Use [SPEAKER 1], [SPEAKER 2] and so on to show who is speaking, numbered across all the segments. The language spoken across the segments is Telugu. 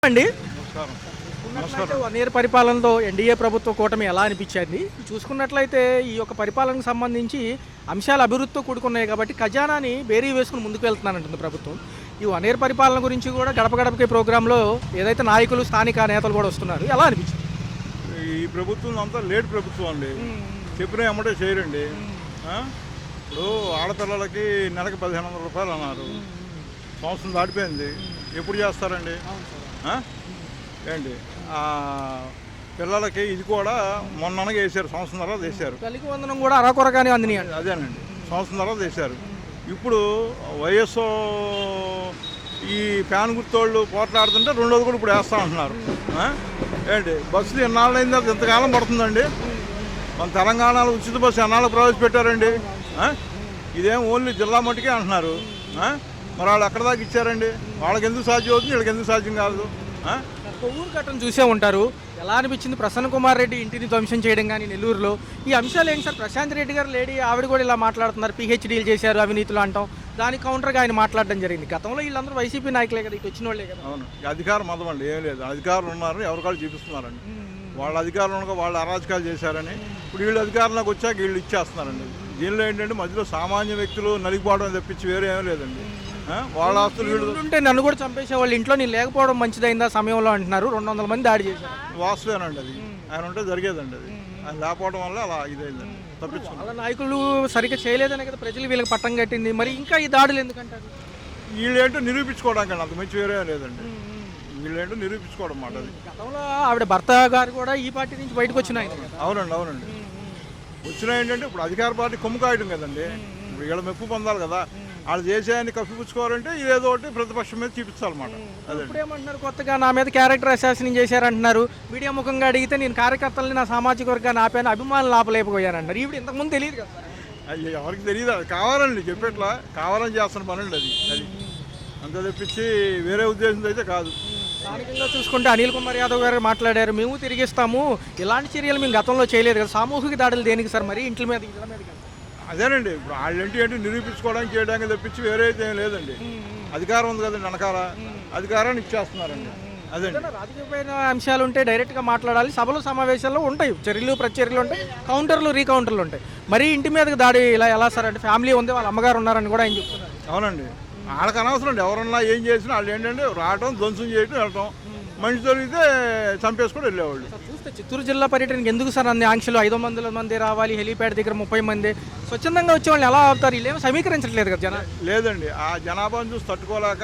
[SPEAKER 1] అండి
[SPEAKER 2] నమస్కారం.
[SPEAKER 1] చూసుకున్నట్లయితే 1 ఇయర్ పరిపాలనలో ఎన్డీఏ ప్రభుత్వ కూటమి ఎలా అనిపించింది? చూసుకున్నట్లయితే ఈ యొక్క పరిపాలనకు సంబంధించి అంశాలు అభివృద్ధితో కూడుకున్నాయి కాబట్టి ఖజానాని బేరీ వేసుకుని ముందుకు వెళ్తున్నానంటుంది ప్రభుత్వం. ఈ 1 ఇయర్ పరిపాలన గురించి కూడా గడప గడపకి ప్రోగ్రాంలో ఏదైతే నాయకులు స్థానిక నేతలు కూడా వస్తున్నారు, ఎలా అనిపించింది?
[SPEAKER 2] ఈ ప్రభుత్వం అంతా లేట్ ప్రభుత్వం అండి. చెప్పిన ఎమ్మటే చేయరండి. ఇప్పుడు ఆడపిల్లలకి నెలకి 1500 రూపాయలు అన్నారు. సంవత్సరం దాటిపోయింది, ఎప్పుడు చేస్తారండి? ఏంటి పిల్లలకి ఇది కూడా మొన్ననగా వేసారు, సంవత్సరం తర్వాత వేసారు.
[SPEAKER 1] తల్లికి వందనం కూడా అరాకొరగానే అందినాయి.
[SPEAKER 2] అదేనండి, సంవత్సరం తర్వాత వేసారు. ఇప్పుడు వయస్సు ఈ ఫ్యాన్ గుర్తోళ్ళు పోట్లాడుతుంటే రెండోది కూడా ఇప్పుడు వేస్తా ఉంటున్నారు. ఏంటి బస్సులు ఎన్నాళ్ళైంది, అది ఇంతకాలం పడుతుందండి. మన తెలంగాణలో ఉచిత బస్సు ఎన్నాళ్ళు ప్రవేశపెట్టారండి? ఇదేం ఓన్లీ జిల్లా మట్టుకే అంటున్నారు. మరి వాళ్ళు ఎక్కడ దాకా ఇచ్చారండి? వాళ్ళకి ఎందుకు సాధ్యం అవుతుంది, వీళ్ళకి ఎందుకు సాధ్యం కాదు?
[SPEAKER 1] కొవ్వూరు ఘటన చూసే ఉంటారు, ఎలా అనిపించింది? ప్రసన్న కుమార్ రెడ్డి ఇంటిని ధ్వంసం చేయడం కానీ నెల్లూరులో ఈ అంశాలు ఏంటి సార్? ప్రశాంత్ రెడ్డి గారు లేడీ ఆవిడ కూడా ఇలా మాట్లాడుతున్నారు, పిహెచ్డీలు చేశారు అవినీతులు అంటాం, దానికి కౌంటర్గా ఆయన మాట్లాడడం జరిగింది. గతంలో వీళ్ళందరూ వైసీపీ నాయకులే కదా, ఇటు వచ్చిన వాళ్ళే కదా.
[SPEAKER 2] అవును, అధికారం మతం అండి, ఏం లేదు. అధికారులు ఉన్నారు, ఎవరికాళ్ళు చూపిస్తున్నారండి. వాళ్ళ అధికారంలో వాళ్ళు అరాచకాలు చేశారని ఇప్పుడు వీళ్ళు అధికారంలోకి వచ్చాక వీళ్ళు ఇచ్చేస్తున్నారండి. దీనిలో ఏంటంటే మధ్యలో సామాన్య వ్యక్తులు నలిగిపోవడం తప్పించి వేరే ఏమీ లేదండి. వాళ్ళ ఆస్తులు వీళ్ళు
[SPEAKER 1] ఉంటే నన్ను కూడా చంపేసే వాళ్ళు, ఇంట్లో నేను లేకపోవడం మంచిదైందా సమయంలో అంటున్నారు. 200 మంది దాడి చేశారు.
[SPEAKER 2] వాస్తవేనండి, అది ఆయన ఉంటే జరిగేదండి. అది ఆయన లేకపోవడం వల్ల అలా ఇదైందండి, తప్పించుకున్నారు.
[SPEAKER 1] వాళ్ళ నాయకులు సరిగ్గా చేయలేదనే కదా ప్రజలు వీళ్ళకి పట్టం కట్టింది. మరి ఇంకా ఈ దాడులు ఎందుకంటారు?
[SPEAKER 2] వీళ్ళేంటో నిరూపించుకోవడానికి అంత మంచి వేరే లేదండి. వీళ్ళేంటో నిరూపించుకోవడం మాట. అది
[SPEAKER 1] గతంలో ఆవిడ భర్త గారు కూడా ఈ పార్టీ నుంచి బయటకు వచ్చినాయి.
[SPEAKER 2] అవునండి, అవునండి. వచ్చిన ఏంటంటే ఇప్పుడు అధికార పార్టీ కొమ్ము కాయడం కదండి. ఇప్పుడు వీళ్ళ మెప్పు పొందాలి కదా. వాళ్ళు చేసేయని కప్పిపుచ్చుకోవాలంటే ఇదేదో ఒకటి ప్రతిపక్షం మీద చూపించాలన్నమాట. అదే
[SPEAKER 1] ఇప్పుడు ఏమంటున్నారు, కొత్తగా నా మీద క్యారెక్టర్ అసాసినింగ్ చేశారంటున్నారు. మీడియా ముఖంగా అడిగితే నేను కార్యకర్తలని నా సామాజిక వర్గాన్ని ఆపాను, అభిమానులు ఆపలేకపోయానంటారు. ఇప్పుడు ఇంతకుముందు తెలియదు కదా.
[SPEAKER 2] అది ఎవరికి తెలియదు, అది కావాలండి, చెప్పేట్లా కావాలని చేస్తున్న పని అండి. అది అంత తెప్పించి వేరే ఉద్దేశంతో అయితే కాదు.
[SPEAKER 1] స్థానికంగా చూసుకుంటే అనిల్ కుమార్ యాదవ్ గారు మాట్లాడారు, మేము తిరిగిస్తాము, ఇలాంటి చర్యలు మేము గతంలో చేయలేదు కదా. సామూహిక దాడులు దేనికి సార్? మరి ఇంటి మీద
[SPEAKER 2] అదేనండి, ఇప్పుడు వాళ్ళంటి నిరూపించుకోవడానికి చేయడానికి తప్పించి వేరే అయితే ఏం లేదండి. అధికారం ఉంది కదండి, వెనకాల అధికారాన్ని ఇచ్చేస్తున్నారండి. అదే
[SPEAKER 1] రాజకీయమైన అంశాలు ఉంటే డైరెక్ట్గా మాట్లాడాలి. సభలు సమావేశాల్లో ఉంటాయి, చర్యలు ప్రతిచర్యలు ఉంటాయి, కౌంటర్లు రీకౌంటర్లు ఉంటాయి. మరి ఇంటి మీదకి దాడి ఇలా ఎలా సార్? అంటే ఫ్యామిలీ ఉంది, వాళ్ళ అమ్మగారు ఉన్నారని కూడా ఆయన చెప్తున్నారు.
[SPEAKER 2] అవునండి, వాళ్ళకి అనవసరం అండి. ఎవరన్నా ఏం చేసినా వాళ్ళు ఏంటంటే రావటం, ధ్వంసం చేయటం, వెళ్ళటం. మనిషి దొరికితే చంపేసుకొని వెళ్ళేవాళ్ళు.
[SPEAKER 1] చూస్తే చిత్తూరు జిల్లా పర్యటనకి ఎందుకు సార్ అన్ని ఆంక్షలు? 500 మంది రావాలి, హెలీప్యాడ్ దగ్గర 30 మంది, స్వచ్ఛందంగా వచ్చే వాళ్ళు ఎలా అవుతారు? వీళ్ళేమో సమీకరించట్లేదు కదా జనాలు.
[SPEAKER 2] లేదండి, ఆ జనాభాను చూసి తట్టుకోలేక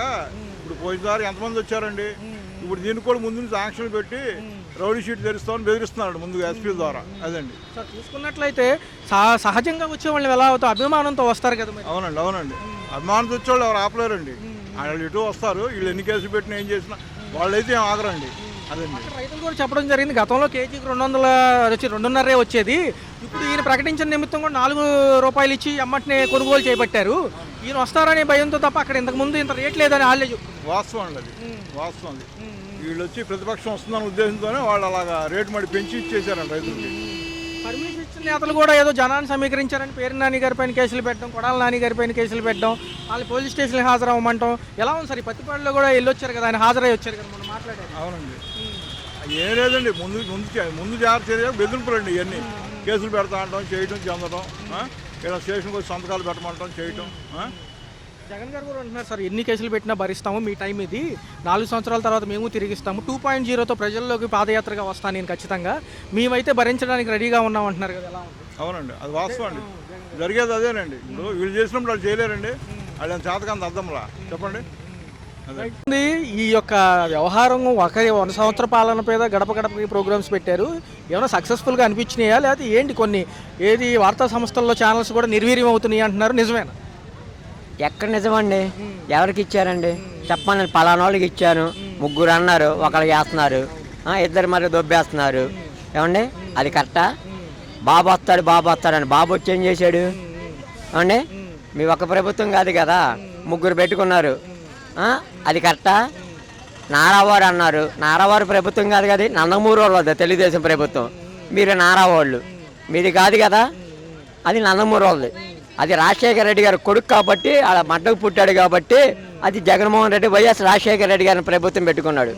[SPEAKER 2] ఇప్పుడు పోయినసారి ఎంతమంది వచ్చారండి. ఇప్పుడు దీనికి కూడా ముందు నుంచి ఆంక్షలు పెట్టి రౌడీ షీట్ తెరుస్తామని బెదిరిస్తున్నాడు ముందు ఎస్పీ ద్వారా. అదండి
[SPEAKER 1] సార్, చూసుకున్నట్లయితే సహజంగా వచ్చే వాళ్ళు ఎలా అవుతారు? అభిమానంతో వస్తారు కదా.
[SPEAKER 2] అవునండి, అవునండి. అభిమానంతో వచ్చేవాళ్ళు ఎవరు ఆపలేరండి. వాళ్ళు ఇటు వస్తారు, వీళ్ళు ఎన్ని కేసులు పెట్టినా ఏం చేసినా వాళ్ళైతే ఏం ఆగరండి. అదండి
[SPEAKER 1] రైతులు కూడా చెప్పడం జరిగింది, గతంలో కేజీకి 200 వచ్చి 2.5 వచ్చేది, ఇప్పుడు ఈయన ప్రకటించిన నిమిత్తం కూడా 4 రూపాయలు ఇచ్చి అమ్మటిని కొనుగోలు చేపట్టారు. ఈయన వస్తారనే భయంతో తప్ప అక్కడ ఇంతకుముందు ఇంత రేట్ లేదని వాళ్ళే చెప్తారు.
[SPEAKER 2] వాస్తవం అండి, అది వాస్తవం. అది వీళ్ళు వచ్చి ప్రతిపక్షం వస్తుందన్న ఉద్దేశంతోనే వాళ్ళు అలాగా రేటు మడి పెంచి ఇచ్చేసారండి రైతులకి.
[SPEAKER 1] పర్మిషన్ ఇచ్చిన నేతలు కూడా ఏదో జనాన్ని సమీకరించారని పేరు నాని గారి పైన కేసులు పెట్టడం, కొడాల నాని గారి పైన కేసులు పెట్టడం, వాళ్ళు పోలీస్ స్టేషన్కి హాజరవ్వమంటాం. ఎలా ఉంది సార్? ఈ పత్తిపాడులో కూడా వెళ్ళొచ్చారు కదా, ఆయన హాజరై వచ్చారు కదా, మనం మాట్లాడారు.
[SPEAKER 2] అవునండి, ఏం లేదండి. ముందు జాగ్రత్త చర్య బెదిరింపులండి. ఇవన్నీ కేసులు పెడతా అంటాం, చేయటం, చెందడం, ఇలా స్టేషన్కి వచ్చి సంతకాలు పెట్టమంటాం, చేయటం.
[SPEAKER 1] జగన్ గారు కూడా అంటున్నారు సార్, ఎన్ని కేసులు పెట్టినా భరిస్తాము, మీ టైం ఇది, 4 సంవత్సరాల తర్వాత మేము తిరిగిస్తాము, 2.0తో ప్రజల్లోకి పాదయాత్రగా వస్తాను నేను ఖచ్చితంగా, మేమైతే భరించడానికి రెడీగా ఉన్నాం అంటున్నారు కదా. ఎలా ఉంది?
[SPEAKER 2] అవునండి, అది వాస్తవం అండి. జరిగేది అదేనండి. ఇప్పుడు వీళ్ళు చేసినప్పుడు వాళ్ళు చేయలేరండి. వాళ్ళు చేతకంత అర్థంలా చెప్పండి.
[SPEAKER 1] ఈ యొక్క వ్యవహారం 1 సంవత్సర పాలన మీద గడప గడపకి ప్రోగ్రామ్స్ పెట్టారు, ఏమైనా సక్సెస్ఫుల్గా అనిపించినాయా? లేకపోతే ఏంటి? కొన్ని ఏది వార్తా సంస్థల్లో ఛానల్స్ కూడా నిర్వీర్యం అవుతున్నాయి అంటున్నారు, నిజమేనా?
[SPEAKER 3] ఎక్కడ నిజమండి? ఎవరికి ఇచ్చారండి చెప్పండి? పలానా వాళ్ళకి ఇచ్చాను, 3 అన్నారు, ఒకళ్ళు చేస్తున్నారు, 2 మరి దొబ్బేస్తున్నారు. ఏమండి అది కరెక్టా? బాబు వస్తాడని బాబు వచ్చి ఏం చేశాడు? ఏమండి మీ ఒక్క ప్రభుత్వం కాదు కదా, 3 పెట్టుకున్నారు, అది కరెక్టా? నారావారు అన్నారు, నారావారు ప్రభుత్వం కాదు కదా, నందమూరి వాళ్ళు తెలుగుదేశం ప్రభుత్వం, మీరు నారావాళ్ళు, మీది కాదు కదా, అది నందమూరి వాళ్ళది. అది రాజశేఖర రెడ్డి గారు కొడుకు కాబట్టి, అలా మడ్డకు పుట్టాడు కాబట్టి, అది జగన్మోహన్ రెడ్డి వైఎస్ రాజశేఖర రెడ్డి గారిని ప్రభుత్వం పెట్టుకున్నాడు.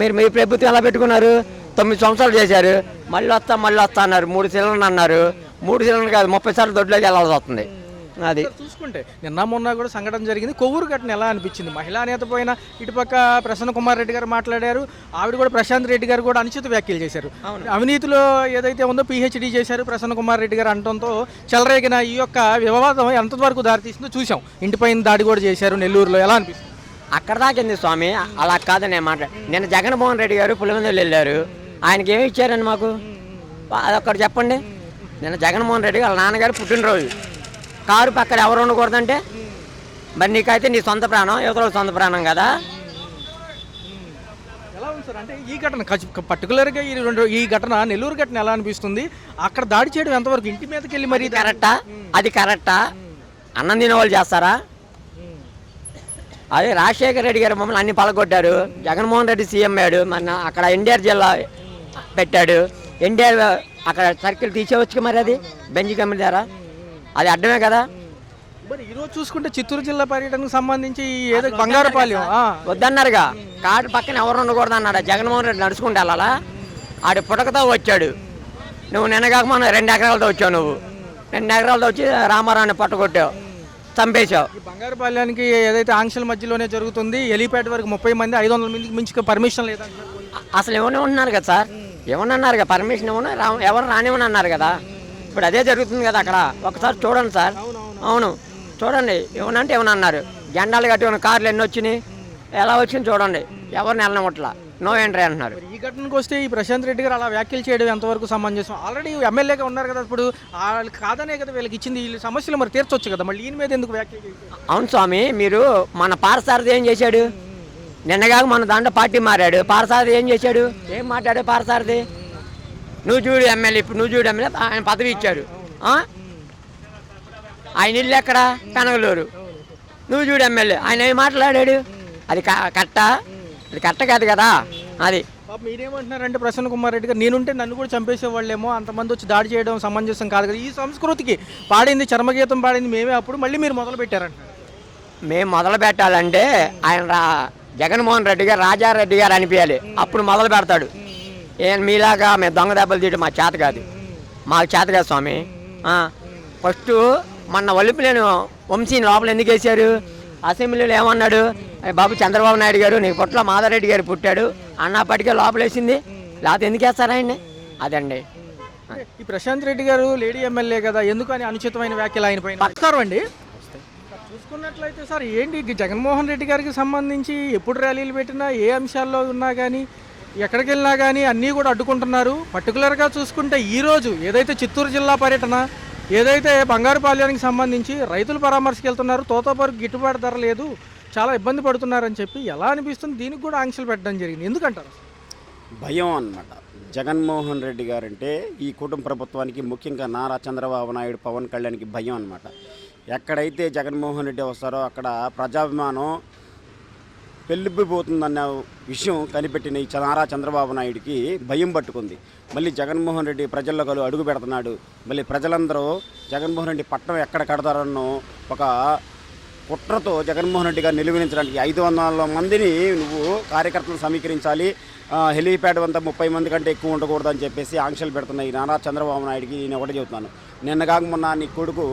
[SPEAKER 3] మీరు మీ ప్రభుత్వం ఎలా పెట్టుకున్నారు? 9 సంవత్సరాలు చేశారు, మళ్ళీ వస్తా అన్నారు. 3 సిలిండర్లు అన్నారు. 3 సిలిండర్ కాదు 30 సార్లు దొడ్లోకి వెళ్ళాల్సి వస్తుంది. అది
[SPEAKER 1] చూసుకుంటే నిన్న మొన్న కూడా సంఘటన జరిగింది. కొవ్వూరు ఘటన ఎలా అనిపించింది? మహిళా నేత పైన ఇటుపక్క ప్రసన్న కుమార్ రెడ్డి గారు మాట్లాడారు, ఆవిడ కూడా ప్రశాంత్ రెడ్డి గారు కూడా అనుచిత వ్యాఖ్యలు చేశారు. అవినీతిలో ఏదైతే ఉందో పిహెచ్డి చేశారు ప్రసన్న కుమార్ రెడ్డి గారు అనడంతో చెలరేగిన ఈ యొక్క వివాదం ఎంతవరకు దారితీసిందో చూసాం. ఇంటిపైన దాడి కూడా చేశారు నెల్లూరులో. ఎలా అనిపిస్తుంది?
[SPEAKER 3] అక్కడ దాకింది స్వామి, అలా కాదు నేను నిన్న జగన్మోహన్ రెడ్డి గారు పులివెందులు వెళ్ళారు. ఆయనకి ఏమి ఇచ్చారండి మాకు? అదొక్కటి చెప్పండి. నిన్న జగన్మోహన్ రెడ్డి వాళ్ళ నాన్నగారు పుట్టినరోజు, కారు పక్కన ఎవరు ఉండకూడదంటే మరి నీకైతే నీ సొంత ప్రాణం, యువతలో సొంత ప్రాణం కదా.
[SPEAKER 1] ఎలా ఉంది సార్? అంటే ఈ ఘటన పర్టికులర్గా ఈ ఘటన నెల్లూరు ఘటన ఎలా అనిపిస్తుంది? అక్కడ దాడి చేయడం ఎంతవరకు? ఇంటి మీదకి వెళ్ళి మరి
[SPEAKER 3] కరెక్టా? అది కరెక్టా? అన్నం తినే వాళ్ళు చేస్తారా? అదే రాజశేఖర రెడ్డి గారు మమ్మల్ని అన్ని పలగొట్టారు. జగన్మోహన్ రెడ్డి సీఎం అయ్యాడు, మన అక్కడ ఎన్టీఆర్ జిల్లా పెట్టాడు. ఎన్టీఆర్ అక్కడ సర్కిల్ తీసేవచ్చు మరి, అది బెంచ్ కమిటీ ద్వారా అది అడ్డమే కదా.
[SPEAKER 1] మరి ఈరోజు చూసుకుంటే చిత్తూరు జిల్లా పర్యటనకు సంబంధించి ఏదో బంగారుపాలెం
[SPEAKER 3] వద్దన్నారుగా, కారు పక్కన ఎవరు ఉండకూడదు అన్నాడు. జగన్మోహన్ రెడ్డి నడుచుకుంటే వెళ్ళాలా? ఆడి పుటకతో వచ్చాడు. నువ్వు నిన్నగాక మనం 2 ఎకరాలతో వచ్చావు. నువ్వు 2 ఎకరాలతో వచ్చి రామారావుని పట్టుకొట్టావు, చంపేశావు.
[SPEAKER 1] బంగారుపాలెనికి ఏదైతే ఆంక్షల మధ్యలోనే జరుగుతుంది, ఎలిపేట వరకు 30 మంది 500 మందికి మించి పర్మిషన్ లేదంటారు.
[SPEAKER 3] అసలు ఏమన్నా ఉన్నారు కదా సార్, ఏమన్నా అన్నారు కదా, పర్మిషన్ ఏమన్నా ఎవరు రానివ్వని అన్నారు కదా. ఇప్పుడు అదే జరుగుతుంది కదా అక్కడ. ఒకసారి చూడండి సార్. అవును చూడండి, ఏమన్నా అంటే ఏమన్నా అన్నారు. జెండాలు కట్టి ఉన్న కార్లు ఎన్ని వచ్చినాయి, ఎలా వచ్చింది చూడండి. ఎవరిని వెళ్ళనట్లా, నో ఎంట్రీ అంటున్నారు.
[SPEAKER 1] ఈ ఘటనకు వస్తే ఈ ప్రశాంత్ రెడ్డి గారు అలా వ్యాఖ్యలు చేయడం ఎంతవరకు సమంజసం? ఆల్రెడీ ఎమ్మెల్యేగా ఉన్నారు కదా, ఇప్పుడు వాళ్ళకి కాదనే కదా వీళ్ళకి ఇచ్చింది. వీళ్ళ సమస్యలు మరి తీర్చొచ్చు కదా, మళ్ళీ ఈయన మీద ఎందుకు వ్యాఖ్యలు చేశారు?
[SPEAKER 3] అవును స్వామి, మీరు మన పారసారథి ఏం చేశాడు? నిన్నగాక మన దాంట్లో పార్టీ మారాడు. పారసారథి ఏం చేశాడు? ఏం మాట్లాడాడు పారసారథి? నువ్వు చూడు ఎమ్మెల్యే, ఇప్పుడు నువ్వు చూడు ఎమ్మెల్యే, ఆయన పదవి ఇచ్చారు. ఆయన ఇల్లు ఎక్కడ? కనగలూరు. నువ్వు చూడు ఎమ్మెల్యే, ఆయన ఏం మాట్లాడాడు? అది కట్ట? అది కట్ట కాదు కదా. అది
[SPEAKER 1] మీరేమంటున్నారంటే ప్రసన్న కుమార్ రెడ్డి గారు, నేనుంటే నన్ను కూడా చంపేసేవాళ్ళేమో, అంతమంది వచ్చి దాడి చేయడం సమంజసం కాదు కదా. ఈ సంస్కృతికి పాడింది, చర్మగీతం పాడింది మేమే, అప్పుడు మళ్ళీ మీరు మొదలు పెట్టారంటారు.
[SPEAKER 3] మేము మొదలు పెట్టాలంటే ఆయన జగన్మోహన్ రెడ్డి గారు రాజారెడ్డి గారు అనిపించాలి, అప్పుడు మొదలు పెడతాడు. మీలాగా మేము దొంగ దెబ్బలు తీయడం మా చేత కాదు, మాకు చేత కాదు స్వామి. ఫస్ట్ మొన్న వల్లిపులేని వంశీని లోపల ఎందుకు వేశారు? అసెంబ్లీలో ఏమన్నాడు? బాబు చంద్రబాబు నాయుడు గారు నీకు పుట్ల మాధవరెడ్డి గారు పుట్టాడు అన్నప్పటికే లోపలేసింది, లేకపోతే ఎందుకు వేస్తారా ఆయన్ని? అదండి.
[SPEAKER 1] ఈ ప్రశాంత్ రెడ్డి గారు లేడీ ఎమ్మెల్యే కదా, ఎందుకని అనుచితమైన వ్యాఖ్యలు ఆయన పైన? నమస్కారం అండి. చూసుకున్నట్లయితే సార్, ఏంటి జగన్మోహన్ రెడ్డి గారికి సంబంధించి ఎప్పుడు ర్యాలీలు పెట్టినా, ఏ అంశాల్లో ఉన్నా కానీ, ఎక్కడికి వెళ్ళినా కానీ అన్నీ కూడా అడ్డుకుంటున్నారు. పర్టికులర్గా చూసుకుంటే ఈరోజు ఏదైతే చిత్తూరు జిల్లా పర్యటన, ఏదైతే బంగారుపాలెనికి సంబంధించి రైతులు పరామర్శకు వెళ్తున్నారు, తోతపరకు గిట్టుబాటు ధర లేదు, చాలా ఇబ్బంది పడుతున్నారని చెప్పి ఎలా అనిపిస్తుంది? దీనికి కూడా ఆంక్షలు పెట్టడం జరిగింది, ఎందుకంటారు?
[SPEAKER 4] భయం అన్నమాట. జగన్మోహన్ రెడ్డి గారంటే ఈ కుటుంబ ప్రభుత్వానికి, ముఖ్యంగా నారా చంద్రబాబు నాయుడు, పవన్ కళ్యాణ్కి భయం అన్నమాట. ఎక్కడైతే జగన్మోహన్ రెడ్డి వస్తారో అక్కడ ప్రజాభిమానం పెళ్ళిపోతుందన్న విషయం కనిపెట్టిన ఈ నారా చంద్రబాబు నాయుడికి భయం పట్టుకుంది. మళ్ళీ జగన్మోహన్ రెడ్డి ప్రజల్లో అడుగు పెడుతున్నాడు. మళ్ళీ ప్రజలందరూ జగన్మోహన్ రెడ్డి పట్టణం ఎక్కడ కడతారన్న ఒక కుట్రతో జగన్మోహన్ రెడ్డి గారు నిలువరించడానికి 500 మందిని నువ్వు కార్యకర్తలను సమీకరించాలి, హెలీప్యాడ్ అంతా 30 మంది కంటే ఎక్కువ ఉండకూడదు అని చెప్పేసి ఆంక్షలు పెడుతున్న ఈ నారా చంద్రబాబు నాయుడికి నేను ఒకటే చెబుతున్నాను. నిన్నగాక మొన్న నీ కొడుకు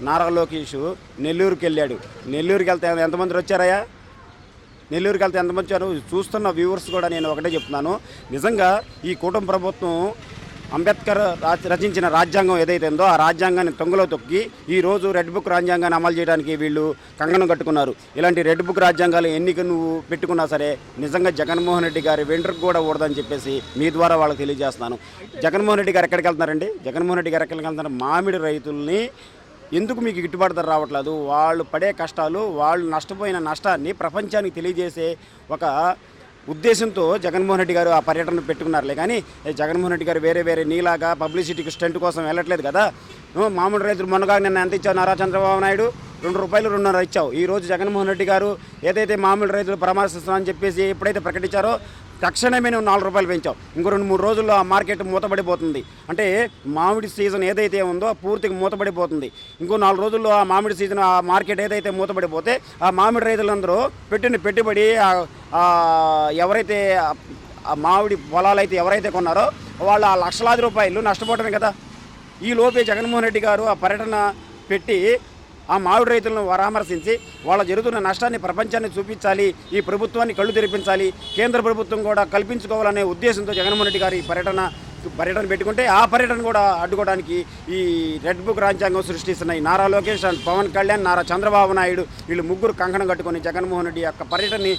[SPEAKER 4] నారా లోకేష్ నెల్లూరుకి వెళ్ళాడు. నెల్లూరుకి వెళ్తే ఎంతమంది వచ్చారయ్యా? నెల్లూరుకి వెళ్తే ఎంతమంది వచ్చారు? చూస్తున్న వ్యూవర్స్ కూడా నేను ఒకటే చెప్తున్నాను, నిజంగా ఈ కుటుంబ ప్రభుత్వం అంబేద్కర్ రచించిన రాజ్యాంగం ఏదైతే ఉందో ఆ రాజ్యాంగాన్ని తొంగలో తొక్కి ఈరోజు రెడ్ బుక్ రాజ్యాంగాన్ని అమలు చేయడానికి వీళ్ళు కంగనం కట్టుకున్నారు. ఇలాంటి రెడ్ బుక్ రాజ్యాంగాలు ఎన్నిక నువ్వు పెట్టుకున్నా సరే నిజంగా జగన్మోహన్ రెడ్డి గారి వెంట్రుకు కూడా ఊడదని చెప్పేసి మీ ద్వారా వాళ్ళకి తెలియజేస్తున్నాను. జగన్మోహన్ రెడ్డి గారు ఎక్కడికి వెళ్తున్నారండి? జగన్మోహన్ రెడ్డి గారు ఎక్కడికి వెళ్తున్నారు? మామిడి రైతుల్ని ఎందుకు మీకు గిట్టుబాటు ధర రావట్లేదు, వాళ్ళు పడే కష్టాలు, వాళ్ళు నష్టపోయిన నష్టాన్ని ప్రపంచానికి తెలియజేసే ఒక ఉద్దేశంతో జగన్మోహన్ రెడ్డి గారు ఆ పర్యటన పెట్టుకున్నారులే. కానీ జగన్మోహన్ రెడ్డి గారు వేరే నీలాగా పబ్లిసిటీకి స్టంట్ కోసం వెళ్ళట్లేదు కదా. మామూలు రైతులు మొన్నగా నిన్న ఎంత ఇచ్చావు నారా చంద్రబాబు నాయుడు? ₹2 2.5 ఇచ్చావు. ఈరోజు జగన్మోహన్ రెడ్డి గారు ఏదైతే మామూలు రైతులు పరామర్శిస్తామని చెప్పేసి ఎప్పుడైతే ప్రకటించారో తక్షణమే నువ్వు ₹4 పెంచావు. ఇంకో 2-3 రోజుల్లో ఆ మార్కెట్ మూతపడిపోతుంది. అంటే మామిడి సీజన్ ఏదైతే ఉందో పూర్తిగా మూతపడిపోతుంది. ఇంకో 4 రోజుల్లో ఆ మామిడి సీజన్, ఆ మార్కెట్ ఏదైతే మూతపడిపోతే ఆ మామిడి రైతులందరూ పెట్టిన పెట్టుబడి ఎవరైతే ఆ మామిడి పొలాలు అయితే ఎవరైతే కొన్నారో వాళ్ళు ఆ లక్షలాది రూపాయలు నష్టపోవటమే కదా. ఈ లోపే జగన్మోహన్ రెడ్డి గారు ఆ పర్యటన పెట్టి ఆ మామిడి రైతులను పరామర్శించి వాళ్ళ జరుగుతున్న నష్టాన్ని ప్రపంచాన్ని చూపించాలి, ఈ ప్రభుత్వాన్ని కళ్ళు తెరిపించాలి, కేంద్ర ప్రభుత్వం కూడా కల్పించుకోవాలనే ఉద్దేశంతో జగన్మోహన్ రెడ్డి గారు ఈ పర్యటన పెట్టుకుంటే ఆ పర్యటన కూడా అడ్డుకోవడానికి ఈ రెడ్ బుక్ రాజ్యాంగం సృష్టిస్తున్నాయి. నారా లోకేష్ అండ్ పవన్ కళ్యాణ్, నారా చంద్రబాబు నాయుడు వీళ్ళు ముగ్గురు కంకణం కట్టుకొని జగన్మోహన్ రెడ్డి యొక్క పర్యటనని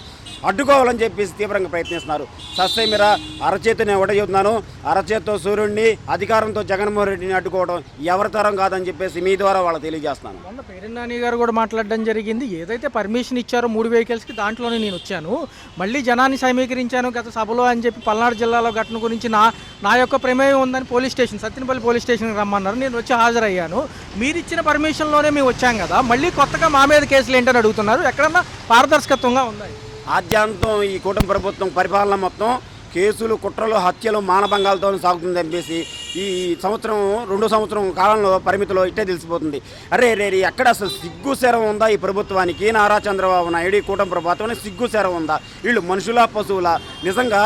[SPEAKER 4] అడ్డుకోవాలని చెప్పేసి తీవ్రంగా ప్రయత్నిస్తున్నారు. సస్యమిర అరచేతి నేను ఒకటే చెబుతున్నాను, అరచేతితో సూర్యుడిని, అధికారంతో జగన్మోహన్ రెడ్డిని అడ్డుకోవడం ఎవరి తరం కాదని చెప్పేసి మీ ద్వారా వాళ్ళకి తెలియజేస్తున్నాను.
[SPEAKER 1] మొన్న పేరు నాని గారు కూడా మాట్లాడడం జరిగింది. ఏదైతే పర్మిషన్ ఇచ్చారో 3 వెహికల్స్కి దాంట్లోనే నేను వచ్చాను, మళ్ళీ జనాన్ని సమీకరించాను గత సభలో అని చెప్పి పల్నాడు జిల్లాలో ఘటన గురించి నా యొక్క ప్రమేయం ఉందని పోలీస్ స్టేషన్ సత్యనపల్లి పోలీస్ స్టేషన్కి రమ్మన్నారు. నేను వచ్చి హాజరయ్యాను. మీరు ఇచ్చిన పర్మిషన్లోనే మేము వచ్చాం కదా, మళ్ళీ కొత్తగా మా మీద కేసులు ఏంటని అడుగుతున్నారు. ఎక్కడన్నా పారదర్శకత్వంగా ఉంది?
[SPEAKER 4] ఆద్యాంతం ఈ కూటమి ప్రభుత్వం పరిపాలన మొత్తం కేసులు, కుట్రలు, హత్యలు, మానభంగాలతో సాగుతుంది అనిపేసి ఈ రెండో సంవత్సరం కాలంలో పరిమితిలో ఇట్టే తెలిసిపోతుంది. అరే ఎక్కడ అసలు సిగ్గు శరం ఉందా ఈ ప్రభుత్వానికి? నారా చంద్రబాబు నాయుడు ఈ కూటమి ప్రభుత్వానికి సిగ్గు శరం ఉందా? వీళ్ళు మనుషుల, పశువుల, నిజంగా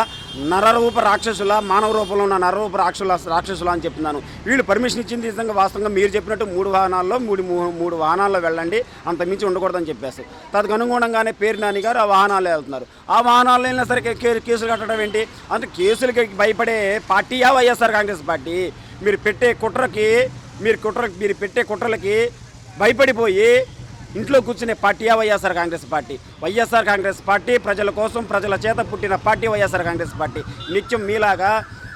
[SPEAKER 4] నరరూప రాక్షసుల, మానవ రూపంలో ఉన్న నరరూప రాక్షసుల అని చెప్తున్నాను. వీళ్ళు పర్మిషన్ ఇచ్చింది నిజంగా వాస్తవంగా మీరు చెప్పినట్టు 3 వాహనాల్లో వెళ్ళండి, అంత మించి ఉండకూడదని చెప్పేసి తదకు అనుగుణంగానే పేరు నాని గారు ఆ వాహనాల్లో వెళ్తున్నారు. ఆ వాహనాల్లో అయినా సరే కేసులు కట్టడం ఏంటి? అంటే కేసులకి భయపడే పార్టీయా వైఎస్ఆర్ కాంగ్రెస్ పార్టీ? మీరు పెట్టే కుట్రలకి భయపడిపోయి ఇంట్లో కూర్చునే పార్టీయా వైఎస్ఆర్ కాంగ్రెస్ పార్టీ? వైఎస్ఆర్ కాంగ్రెస్ పార్టీ ప్రజల కోసం, ప్రజల చేత పుట్టిన పార్టీ వైఎస్ఆర్ కాంగ్రెస్ పార్టీ. నిత్యం మీలాగా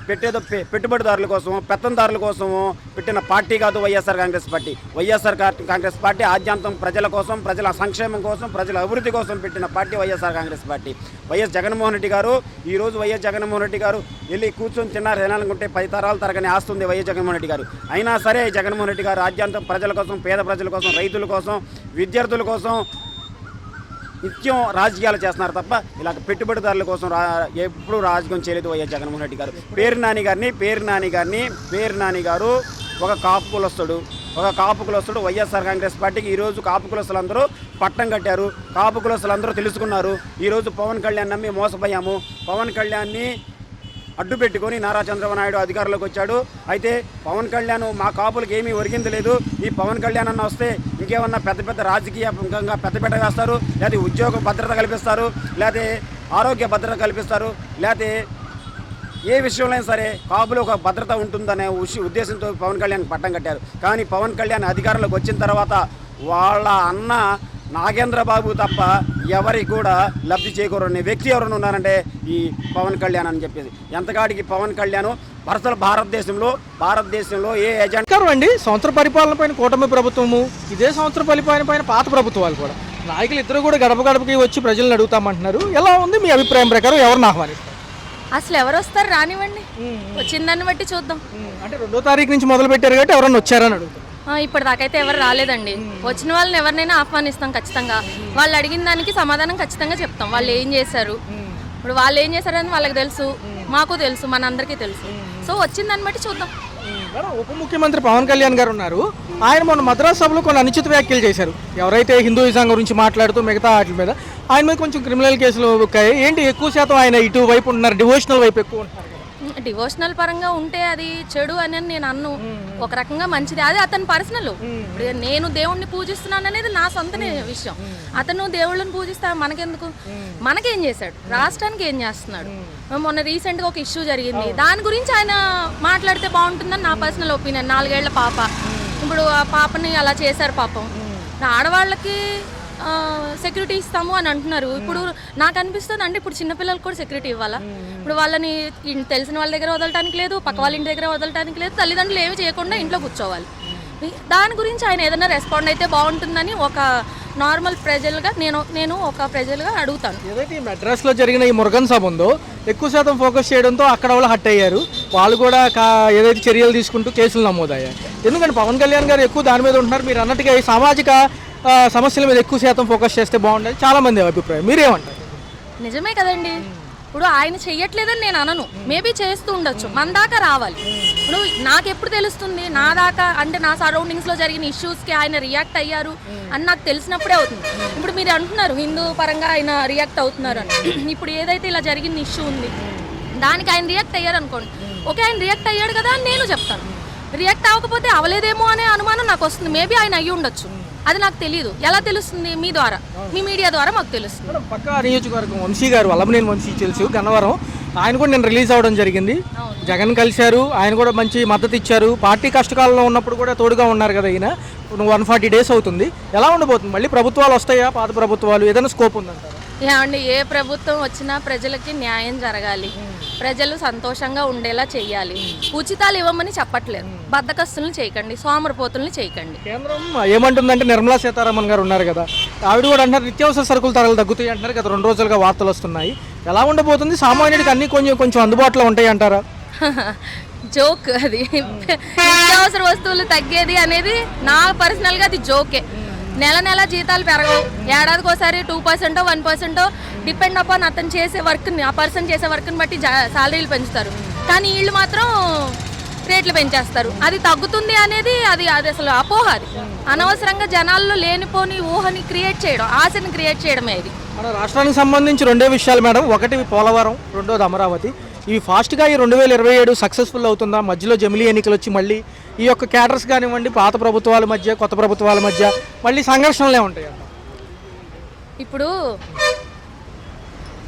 [SPEAKER 4] పెట్టేదో పెట్టుబడిదారుల కోసం, పెత్తందారుల కోసము పెట్టిన పార్టీ కాదు వైఎస్ఆర్ కాంగ్రెస్ పార్టీ. వైఎస్ఆర్ కాంగ్రెస్ పార్టీ ఆద్యంతం ప్రజల కోసం, ప్రజల సంక్షేమం కోసం, ప్రజల అభివృద్ధి కోసం పెట్టిన party YSR Congress party. YS Jaganmohan Reddy గారు ఈరోజు జగన్మోహన్ రెడ్డి గారు వెళ్ళి కూర్చొని తినాలనుకుంటే 10 తరాలు తరగని ఆస్తుంది వైఎస్ జగన్మోహన్ రెడ్డి గారు. అయినా సరే జగన్మోహన్ రెడ్డి గారు ఆద్యంతం ప్రజల కోసం, పేద ప్రజల కోసం, రైతుల కోసం, విద్యార్థుల కోసం నిత్యం రాజకీయాలు చేస్తున్నారు తప్ప ఇలా పెట్టుబడిదారుల కోసం ఎప్పుడూ రాజకీయం చేయలేదు వైఎస్ జగన్మోహన్ రెడ్డి గారు. పేరు నాని గారు ఒక కాపు కులస్తుడు వైఎస్ఆర్ కాంగ్రెస్ పార్టీకి. ఈరోజు కాపు కులస్తులందరూ పట్టం కట్టారు, కాపు కులస్తులందరూ తెలుసుకున్నారు. ఈరోజు పవన్ కళ్యాణ్ నమ్మి మోసపోయాము. పవన్ కళ్యాణ్ని అడ్డు పెట్టుకొని నారా చంద్రబాబు నాయుడు అధికారంలోకి వచ్చాడు. అయితే పవన్ కళ్యాణ్ మా కాపులకు ఏమీ ఒరిగింది లేదు. ఈ పవన్ కళ్యాణ్ అన్న వస్తే ఇంకేమన్నా పెద్ద రాజకీయంగా పెద్దపేట వేస్తారు, లేకపోతే ఉద్యోగ భద్రత కల్పిస్తారు, లేకపోతే ఆరోగ్య భద్రత కల్పిస్తారు, లేకపోతే ఏ విషయంలో సరే కాపులో ఒక భద్రత ఉంటుందనే ఉద్దేశంతో పవన్ కళ్యాణ్ పట్టం కట్టారు. కానీ పవన్ కళ్యాణ్ అధికారంలోకి వచ్చిన తర్వాత వాళ్ళ అన్న నాగేంద్ర బాబు తప్ప ఎవరికి కూడా లబ్ధి చేకూరని వ్యక్తి ఎవరైనా ఉన్నారంటే ఈ పవన్ కళ్యాణ్ అని చెప్పేసి. ఎంతకాడికి పవన్ కళ్యాణ్ భారతదేశంలో ఏ ఎజెండా
[SPEAKER 1] అండి సంవత్సర పరిపాలన పైన కూటమి ప్రభుత్వము, ఇదే సంవత్సర పరిపాలన పైన పాత ప్రభుత్వాలు కూడా, నాయకులు ఇద్దరు కూడా గడపకి వచ్చి ప్రజలను అడుగుతామంటున్నారు. ఎలా ఉంది మీ అభిప్రాయం ప్రకారం? ఎవరిని ఆహ్వానిస్తారు?
[SPEAKER 5] అసలు ఎవరు వస్తారు? రానివ్వండి, వచ్చిందాన్ని బట్టి చూద్దాం.
[SPEAKER 1] అంటే 2వ తారీఖు నుంచి మొదలు పెట్టారు కాబట్టి ఎవరన్నా వచ్చారని అడుగుతారు.
[SPEAKER 5] ఇప్పటిదాకైతే ఎవరు రాలేదండి. వచ్చిన వాళ్ళని ఎవరినైనా ఆహ్వానిస్తాం ఖచ్చితంగా. వాళ్ళు అడిగిన దానికి సమాధానం ఖచ్చితంగా చెప్తాం. వాళ్ళు ఏం చేశారు, ఇప్పుడు వాళ్ళు ఏం చేశారని వాళ్ళకి తెలుసు, మాకు తెలుసు, మనందరికీ తెలుసు. సో వచ్చిన దాన్ని బట్టి చూద్దాం.
[SPEAKER 1] ఉప ముఖ్యమంత్రి పవన్ కళ్యాణ్ గారు ఉన్నారు. ఆయన మొన్న మద్రాసు సభలో కొన్ని అనుచిత వ్యాఖ్యలు చేశారు. ఎవరైతే హిందూయిజం గురించి మాట్లాడుతూ మిగతా వాటి మీద ఆయన మీద కొంచెం క్రిమినల్ కేసులు ఏంటి? ఎక్కువ శాతం ఆయన ఇటు వైపు ఉంటున్నారు, డివోషనల్ వైపు ఎక్కువ ఉంటున్నారు.
[SPEAKER 5] డివోషనల్ పరంగా ఉంటే అది చెడు అని నేను అన్ను. ఒక రకంగా మంచిది, అది అతని పర్సనల్. నేను దేవుణ్ణి పూజిస్తున్నాను అనేది నా సొంత విషయం. అతను దేవుళ్ళని పూజిస్తా మనకెందుకు? మనకేం చేశాడు, రాష్ట్రానికి ఏం చేస్తున్నాడు? మొన్న రీసెంట్గా ఒక ఇష్యూ జరిగింది, దాని గురించి ఆయన మాట్లాడితే బాగుంటుందని నా పర్సనల్ ఒపీనియన్. 4 ఏళ్ల పాప, ఇప్పుడు ఆ పాపని అలా చేశారు. పాపం ఆడవాళ్ళకి సెక్యూరిటీ ఇస్తాము అని అంటున్నారు. ఇప్పుడు నాకు అనిపిస్తుంది అంటే ఇప్పుడు చిన్నపిల్లలకు కూడా సెక్యూరిటీ ఇవ్వాలా? ఇప్పుడు వాళ్ళని తెలిసిన వాళ్ళ దగ్గర వదలటానికి లేదు, పక్క వాళ్ళ ఇంటి దగ్గర వదలటానికి లేదు, తల్లిదండ్రులు ఏమి చేయకుండా ఇంట్లో కూర్చోవాలి. దాని గురించి ఆయన ఏదైనా రెస్పాండ్ అయితే బాగుంటుందని ఒక నార్మల్ ప్రజలుగా నేను ఒక ప్రజలుగా అడుగుతాను.
[SPEAKER 1] ఏదైతే ఈ మెడ్రాస్లో జరిగిన ఈ మురుగన్ సభ ఉందో ఎక్కువ శాతం ఫోకస్ చేయడంతో అక్కడ వాళ్ళు హట్ అయ్యారు. వాళ్ళు కూడా ఏదైతే చర్యలు తీసుకుంటూ కేసులు నమోదయ్యాయి. ఎందుకంటే పవన్ కళ్యాణ్ గారు ఎక్కువ దాని మీద ఉంటున్నారు. మీరు అన్నట్టుగా ఈ సామాజిక సమస్యల మీద ఎక్కువ శాతం ఫోకస్ చేస్తే బాగుంటుంది చాలా మంది అభిప్రాయం. మీరేమంటారు?
[SPEAKER 5] నిజమే కదండి. ఇప్పుడు ఆయన చెయ్యట్లేదని నేను అనను, మేబీ చేస్తూ ఉండొచ్చు. మన దాకా రావాలి. ఇప్పుడు నాకు ఎప్పుడు తెలుస్తుంది? నా దాకా అంటే నా సరౌండింగ్స్లో జరిగిన ఇష్యూస్కి ఆయన రియాక్ట్ అయ్యారు అని నాకు తెలిసినప్పుడే అవుతుంది. ఇప్పుడు మీరు అంటున్నారు హిందూ పరంగా ఆయన రియాక్ట్ అవుతున్నారు అని. ఇప్పుడు ఏదైతే ఇలా జరిగిన ఇష్యూ ఉంది, దానికి ఆయన రియాక్ట్ అయ్యారు అనుకోండి, ఓకే ఆయన రియాక్ట్ అయ్యాడు కదా అని నేను చెప్తాను. రియాక్ట్ అవ్వకపోతే అవలేదేమో అనే అనుమానం నాకు వస్తుంది. మేబీ ఆయన అయ్యి ఉండొచ్చు, అది నాకు తెలియదు. ఎలా తెలుస్తుంది? మీ ద్వారా, మీ మీడియా ద్వారా మాకు తెలుస్తుంది.
[SPEAKER 1] మేడం, పక్క నియోజకవర్గం వంశీ గారు, వల్లభనేని వంశీ తెలుసు, గన్నవరం, ఆయన కూడా నేను రిలీజ్ అవ్వడం జరిగింది. జగన్ కలిశారు, ఆయన కూడా మంచి మద్దతు ఇచ్చారు. పార్టీ కష్టకాలంలో ఉన్నప్పుడు కూడా తోడుగా ఉన్నారు కదా ఈయన. 140 days అవుతుంది. ఎలా ఉండబోతుంది? మళ్ళీ ప్రభుత్వాలు వస్తాయా? పాత ప్రభుత్వాలు ఏదైనా స్కోప్ ఉందంటారా?
[SPEAKER 5] ఏమండి, ఏ ప్రభుత్వం వచ్చినా ప్రజలకి న్యాయం జరగాలి, ప్రజలు సంతోషంగా ఉండేలా చెయ్యాలి. ఉచితాలు ఇవ్వమని చెప్పట్లేదు, బద్దకస్తులను చేయకండి, సోమరపోతుల్ని చేయకండి.
[SPEAKER 1] కేంద్రం ఏమంటుందంటే, నిర్మలా సీతారామన్ గారు ఉన్నారు కదా, ఆవిడ కూడా అంటారు నిత్యావసర సరుకుల ధరలు తగ్గుతాయి అంటారు కదా, 2 రోజులుగా వార్తలు వస్తున్నాయి. ఎలా ఉండబోతుంది? సామాన్యుడికి అన్ని కొంచెం అందుబాటులో ఉంటాయి అంటారా?
[SPEAKER 5] జోక్ అది. నిత్యావసర వస్తువులు తగ్గేది అనేది నా పర్సనల్గా అది జోకే. నెల జీతాలు పెరగవు, ఏడాదికి ఒకసారి 2% 1% డిపెండ్ అపాన్ అతను చేసే వర్క్ని, ఆ పర్సన్ చేసే వర్క్ని బట్టి శాలరీలు పెంచుతారు. కానీ వీళ్ళు మాత్రం రేట్లు పెంచేస్తారు. అది తగ్గుతుంది అనేది అది అసలు అపోహ. అది అనవసరంగా జనాల్లో లేనిపోని ఊహని క్రియేట్ చేయడం, ఆశని క్రియేట్ చేయడమే ఇది.
[SPEAKER 1] మన రాష్ట్రానికి సంబంధించి 2 విషయాలు మేడం. ఒకటి పోలవరం, రెండోది అమరావతి. ఇవి ఫాస్ట్గా ఈ 2027 సక్సెస్ఫుల్ అవుతుందా? మధ్యలో జమిలీ ఎన్నికలు వచ్చి మళ్ళీ ఈ యొక్క క్యాడర్స్ కానివ్వండి, పాత ప్రభుత్వాల మధ్య కొత్త ప్రభుత్వాల మధ్య మళ్ళీ సంఘర్షణలే ఉంటాయి.
[SPEAKER 5] ఇప్పుడు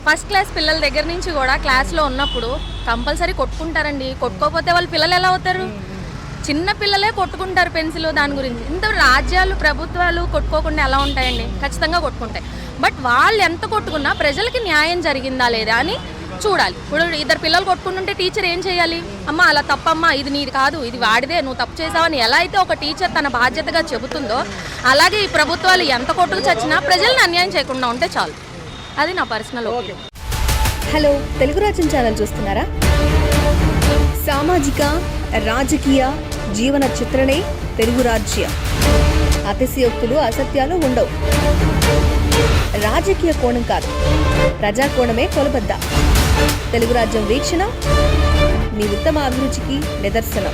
[SPEAKER 5] ఫస్ట్ క్లాస్ పిల్లల దగ్గర నుంచి కూడా క్లాస్లో ఉన్నప్పుడు కంపల్సరీ కొట్టుకుంటారండి. కొట్టుకోకపోతే వాళ్ళ పిల్లలు ఎలా అవుతారు? చిన్న పిల్లలే కొట్టుకుంటారు పెన్సిల్. దాని గురించి ఇంత రాజ్యాలు, ప్రభుత్వాలు కొట్టుకోకుండా ఎలా ఉంటాయండి? ఖచ్చితంగా కొట్టుకుంటాయి. బట్ వాళ్ళు ఎంత కొట్టుకున్నా ప్రజలకి న్యాయం జరిగిందా లేదా అని చూడాలి. ఇప్పుడు 2 పిల్లలు కొట్టుకుంటుంటే టీచర్ ఏం చేయాలి? అమ్మ అలా తప్పమ్మా, ఇది నీది కాదు, ఇది వాడిదే, నువ్వు తప్పు చేసావని ఎలా అయితే ఒక టీచర్ తన బాధ్యతగా చెబుతుందో, అలాగే ఈ ప్రభుత్వాలు ఎంత కొట్టుకు చచ్చినా ప్రజలను అన్యాయం చేయకుండా ఉంటే చాలు. అది నా పర్సనల్ ఒపీనియన్.
[SPEAKER 6] హలో, తెలుగు రాజ్యం ఛానల్ చూస్తున్నారా? సామాజిక, రాజకీయ, జీవన చిత్రణే తెలుగు రాజ్యం. అతిశయోక్తులు, అసత్యాలు ఉండవు. రాజకీయ కోణం కాదు, ప్రజా కోణమే కొలబద్ద. తెలుగు రాజ్యం వీక్షణ మీ ఉత్తమ అభిరుచికి నిదర్శనం.